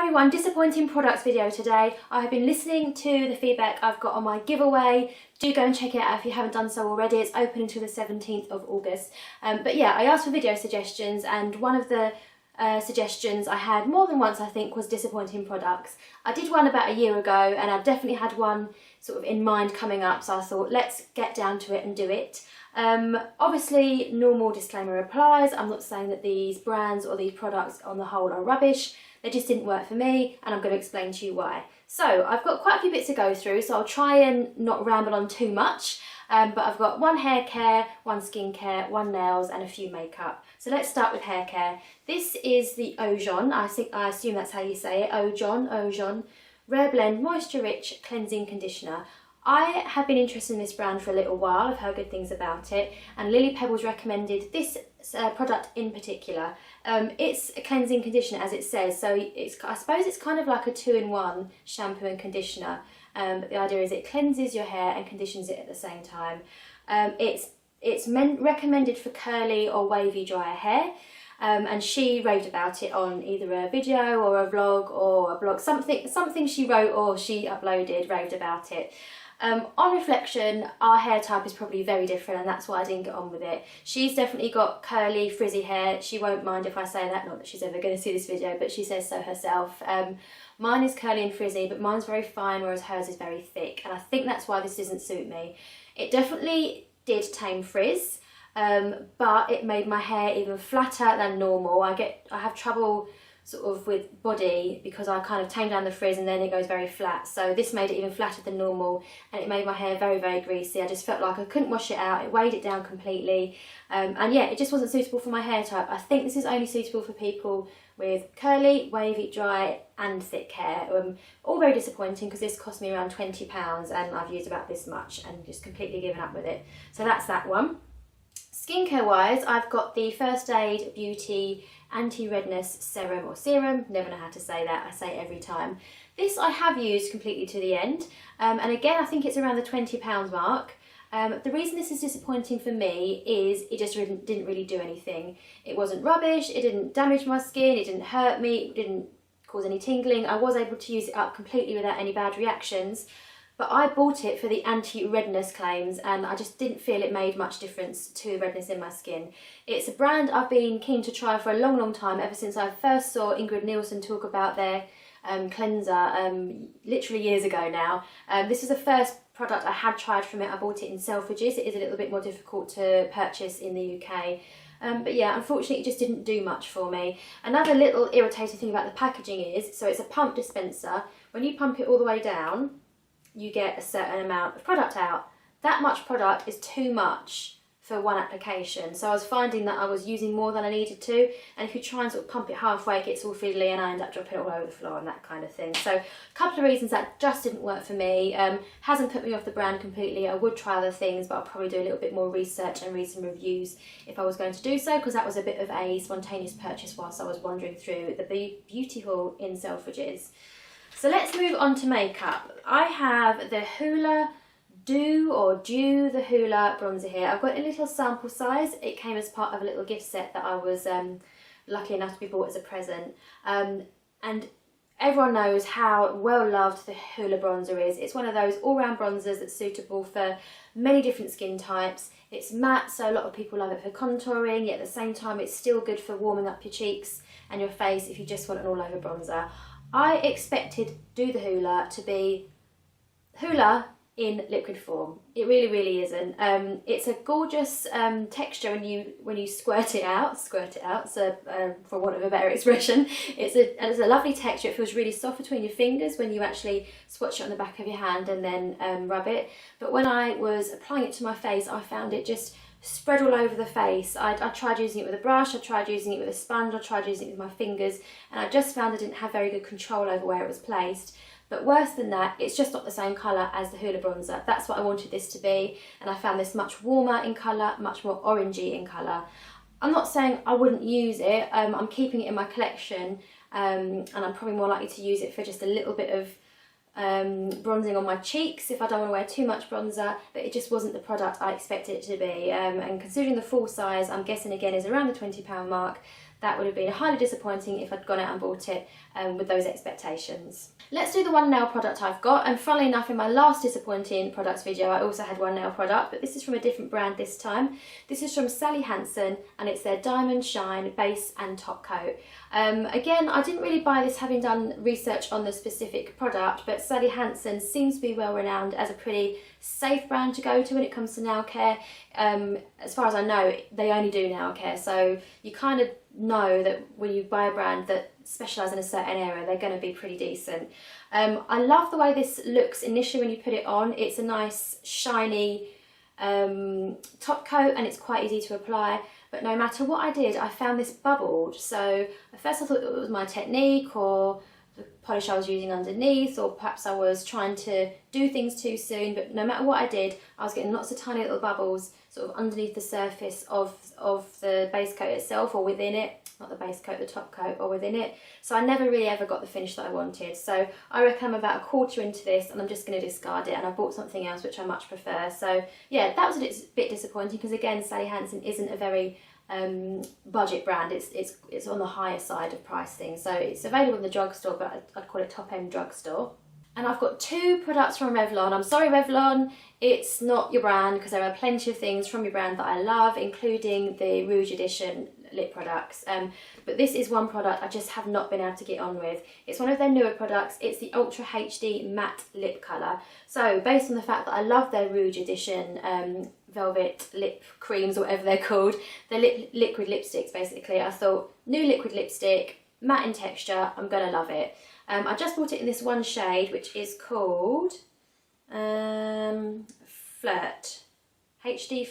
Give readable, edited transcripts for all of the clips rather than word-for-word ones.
everyone, disappointing products video today. I have been listening to the feedback I've got on my giveaway. Do go and check it out if you haven't done so already. It's open until the 17th of August. But yeah, I asked for video suggestions, and one of the suggestions I had more than once, I think, was disappointing products. I did one about a year ago, and I've definitely had one sort of in mind coming up, so I thought let's get down to it and do it. Obviously, normal disclaimer applies. I'm not saying that these brands or these products on the whole are rubbish. They just didn't work for me, and I'm going to explain to you why. So I've got quite a few bits to go through, so I'll try and not ramble on too much. But I've got one hair care, one skincare, one nails, and a few makeup. So let's start with hair care. This is the Ojon, I assume that's how you say it, Ojon Rare Blend Moisture Rich Cleansing Conditioner. I have been interested in this brand for a little while. I've heard good things about it, and Lily Pebbles recommended this product in particular. It's a cleansing conditioner, as it says, so I suppose it's kind of like a two-in-one shampoo and conditioner. But the idea is it cleanses your hair and conditions it at the same time. It's recommended for curly or wavy dry hair, and she raved about it on either a video or a vlog or a blog, something she wrote or she uploaded, raved about it. On reflection, our hair type is probably very different, and that's why I didn't get on with it. She's definitely got curly, frizzy hair. She won't mind if I say that, not that she's ever going to see this video, but she says so herself. Mine is curly and frizzy, but mine's very fine, whereas hers is very thick, and I think that's why this doesn't suit me. It definitely did tame frizz, but it made my hair even flatter than normal. I have trouble sort of with body because I kind of tame down the frizz and then it goes very flat. So this made it even flatter than normal, and it made my hair very, very greasy. I just felt like I couldn't wash it out. It weighed it down completely. And yeah, it just wasn't suitable for my hair type. I think this is only suitable for people with curly, wavy, dry and thick hair. All very disappointing because this cost me around £20 and I've used about this much and just completely given up with it. So that's that one. Skincare wise, I've got the First Aid Beauty Anti-Redness Serum, never know how to say that, I say it every time. This I have used completely to the end, and again I think it's around the £20 mark. The reason this is disappointing for me is it just didn't really do anything. It wasn't rubbish, it didn't damage my skin, it didn't hurt me, it didn't cause any tingling. I was able to use it up completely without any bad reactions, but I bought it for the anti-redness claims, and I just didn't feel it made much difference to redness in my skin. It's a brand I've been keen to try for a long, long time, ever since I first saw Ingrid Nielsen talk about their cleanser literally years ago now. This was the first product I had tried from it. I bought it in Selfridges. It is a little bit more difficult to purchase in the UK. But yeah, unfortunately it just didn't do much for me. Another little irritating thing about the packaging is, so it's a pump dispenser. When you pump it all the way down, you get a certain amount of product out. That much product is too much for one application, so I was finding that I was using more than I needed to, and if you try and sort of pump it halfway, it gets all fiddly and I end up dropping it all over the floor and that kind of thing. So a couple of reasons that just didn't work for me. Hasn't put me off the brand completely. I would try other things, but I'll probably do a little bit more research and read some reviews if I was going to do so, because that was a bit of a spontaneous purchase whilst I was wandering through the beauty hall in Selfridges. So let's move on to makeup. I have the Hoola Dew the Hoola bronzer here. I've got a little sample size. It came as part of a little gift set that I was lucky enough to be bought as a present. And everyone knows how well loved the Hoola bronzer is. It's one of those all-round bronzers that's suitable for many different skin types. It's matte, so a lot of people love it for contouring, yet at the same time it's still good for warming up your cheeks and your face if you just want an all-over bronzer. I expected Do the Hoola to be Hoola in liquid form. It really, really isn't. It's a gorgeous texture when you squirt it out. So for want of a better expression, it's a lovely texture. It feels really soft between your fingers when you actually swatch it on the back of your hand and then rub it. But when I was applying it to my face, I found it just spread all over the face. I tried using it with a brush, I tried using it with a sponge, I tried using it with my fingers, and I just found I didn't have very good control over where it was placed. But worse than that, it's just not the same colour as the Hoola bronzer. That's what I wanted this to be, and I found this much warmer in colour, much more orangey in colour. I'm not saying I wouldn't use it. I'm keeping it in my collection, and I'm probably more likely to use it for just a little bit of bronzing on my cheeks if I don't want to wear too much bronzer, but it just wasn't the product I expected it to be. And considering the full size, I'm guessing again is around the £20 mark, that would have been highly disappointing if I'd gone out and bought it with those expectations. Let's do the one nail product I've got, and funnily enough in my last disappointing products video I also had one nail product, but this is from a different brand this time. This is from Sally Hansen and it's their Diamond Shine base and top coat. Again, I didn't really buy this having done research on the specific product, but Sally Hansen seems to be well renowned as a pretty safe brand to go to when it comes to nail care. As far as I know, they only do nail care, so you kind of know that when you buy a brand that specialises in a certain area, they're going to be pretty decent. I love the way this looks initially when you put it on. It's a nice shiny top coat and it's quite easy to apply, but no matter what I did, I found this bubbled. So at first I thought it was my technique or the polish I was using underneath, or perhaps I was trying to do things too soon, but no matter what I did, I was getting lots of tiny little bubbles sort of underneath the surface of the base coat itself, or within it, not the base coat, the top coat, or within it. So I never really ever got the finish that I wanted. So I reckon I'm about a quarter into this and I'm just going to discard it, and I bought something else which I much prefer. So yeah, that was a bit disappointing because again, Sally Hansen isn't a very budget brand. It's on the higher side of pricing, so it's available in the drugstore, but I'd call it top-end drugstore. And I've got two products from Revlon. I'm sorry Revlon, it's not your brand, because there are plenty of things from your brand that I love, including the Rouge Edition lip products, but this is one product I just have not been able to get on with. It's one of their newer products. It's the Ultra HD Matte Lip Colour. So based on the fact that I love their Rouge Edition velvet lip creams, or whatever they're called, they're liquid lipsticks basically, I thought new liquid lipstick, matte in texture, I'm gonna love it. I just bought it in this one shade which is called Flirt, HD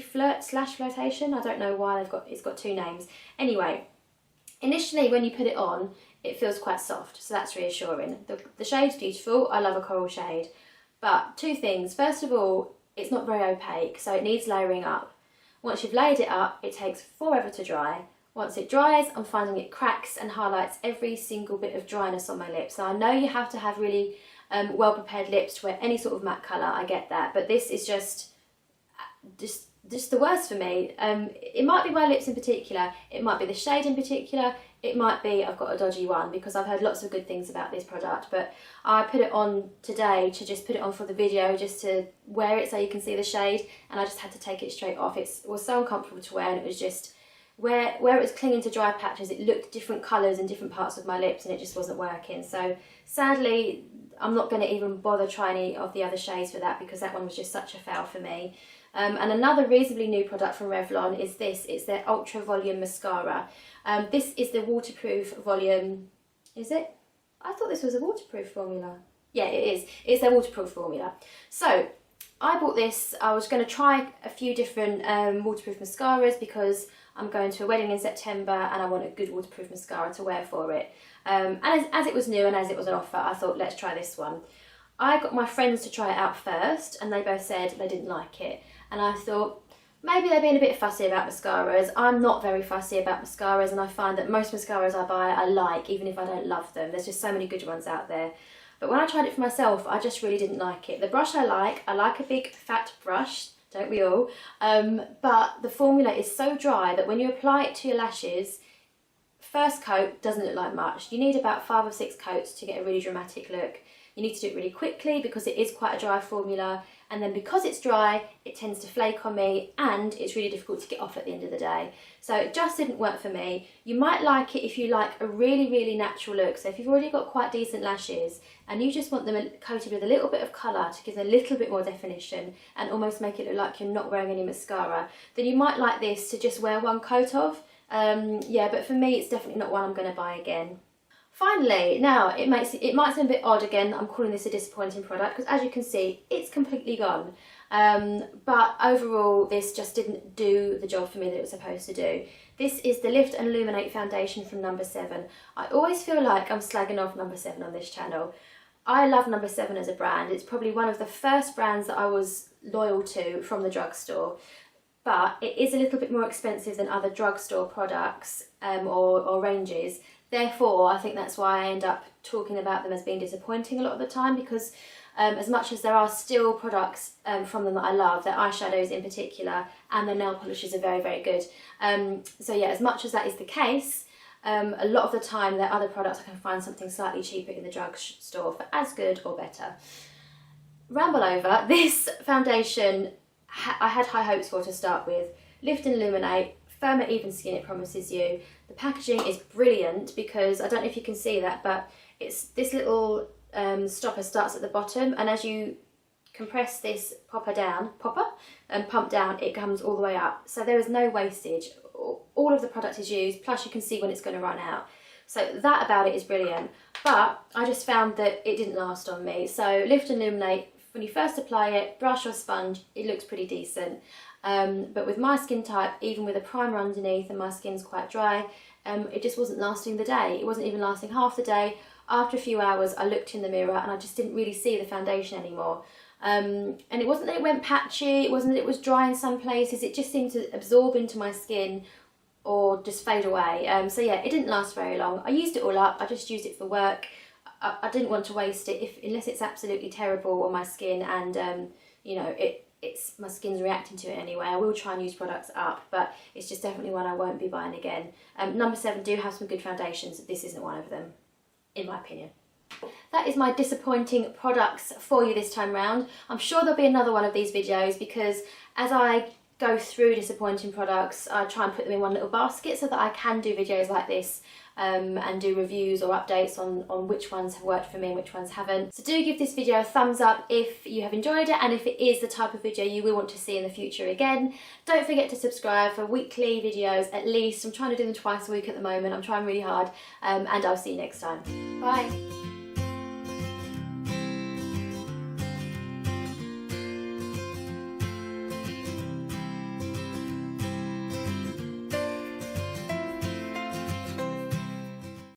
Flirt / Flirtation. I don't know why it's got two names. Anyway, initially when you put it on, it feels quite soft, so that's reassuring. The shade's beautiful, I love a coral shade. But two things. First of all, it's not very opaque, so it needs layering up. Once you've layered it up, it takes forever to dry. Once it dries, I'm finding it cracks and highlights every single bit of dryness on my lips. So I know you have to have really well prepared lips to wear any sort of matte colour, I get that, but this is just the worst for me. It might be my lips in particular, it might be the shade in particular, it might be I've got a dodgy one, because I've heard lots of good things about this product, but I put it on today to just put it on for the video, just to wear it so you can see the shade, and I just had to take it straight off. It was so uncomfortable to wear, and it was just, where it was clinging to dry patches, it looked different colours in different parts of my lips and it just wasn't working. So sadly, I'm not going to even bother trying any of the other shades for that, because that one was just such a fail for me. And another reasonably new product from Revlon is this. It's their Ultra Volume Mascara. This is the waterproof volume. Is it? I thought this was a waterproof formula. Yeah, it is. It's their waterproof formula. So I bought this. I was going to try a few different waterproof mascaras, because I'm going to a wedding in September and I want a good waterproof mascara to wear for it. And as it was new and as it was an offer, I thought, let's try this one. I got my friends to try it out first and they both said they didn't like it. And I thought, maybe they're being a bit fussy about mascaras. I'm not very fussy about mascaras, and I find that most mascaras I buy I like, even if I don't love them. There's just so many good ones out there. But when I tried it for myself, I just really didn't like it. The brush I like a big fat brush, don't we all? But the formula is so dry that when you apply it to your lashes, first coat doesn't look like much. You need about 5 or 6 coats to get a really dramatic look. You need to do it really quickly because it is quite a dry formula, and then because it's dry, it tends to flake on me and it's really difficult to get off at the end of the day. So it just didn't work for me. You might like it if you like a really, really natural look. So if you've already got quite decent lashes and you just want them coated with a little bit of colour to give them a little bit more definition and almost make it look like you're not wearing any mascara, then you might like this to just wear one coat of. Yeah, but for me, it's definitely not one I'm going to buy again. Finally, now it might seem a bit odd again that I'm calling this a disappointing product, because as you can see, it's completely gone. But overall, this just didn't do the job for me that it was supposed to do. This is the Lift and Luminate foundation from No. 7. I always feel like I'm slagging off No. 7 on this channel. I love No. 7 as a brand. It's probably one of the first brands that I was loyal to from the drugstore. But it is a little bit more expensive than other drugstore products or ranges. Therefore, I think that's why I end up talking about them as being disappointing a lot of the time, because as much as there are still products from them that I love, their eyeshadows in particular and their nail polishes are very, very good. So yeah, as much as that is the case, a lot of the time their other products I can find something slightly cheaper in the drugstore for as good or better. Ramble over, this foundation I had high hopes for to start with. Lift and Illuminate, firm and even skin it promises you. The packaging is brilliant because, I don't know if you can see that, but it's this little stopper starts at the bottom, and as you compress this popper and pump down, it comes all the way up. So there is no wastage. All of the product is used, plus you can see when it's going to run out. So that about it is brilliant, but I just found that it didn't last on me. So Lift and Illuminate, when you first apply it, brush or sponge, it looks pretty decent. But with my skin type, even with a primer underneath and my skin's quite dry, it just wasn't lasting the day. It wasn't even lasting half the day. After a few hours, I looked in the mirror and I just didn't really see the foundation anymore. And it wasn't that it went patchy, it wasn't that it was dry in some places, it just seemed to absorb into my skin or just fade away. So yeah, it didn't last very long. I used it all up, I just used it for work. I didn't want to waste it unless it's absolutely terrible on my skin and you know, my skin's reacting to it anyway. I will try and use products up, but it's just definitely one I won't be buying again. Number 7 do have some good foundations. This isn't one of them, in my opinion. That is my disappointing products for you this time round. I'm sure there'll be another one of these videos because as I go through disappointing products, I try and put them in one little basket so that I can do videos like this and do reviews or updates on which ones have worked for me and which ones haven't. So do give this video a thumbs up if you have enjoyed it and if it is the type of video you will want to see in the future again. Don't forget to subscribe for weekly videos at least. I'm trying to do them twice a week at the moment. I'm trying really hard and I'll see you next time. Bye.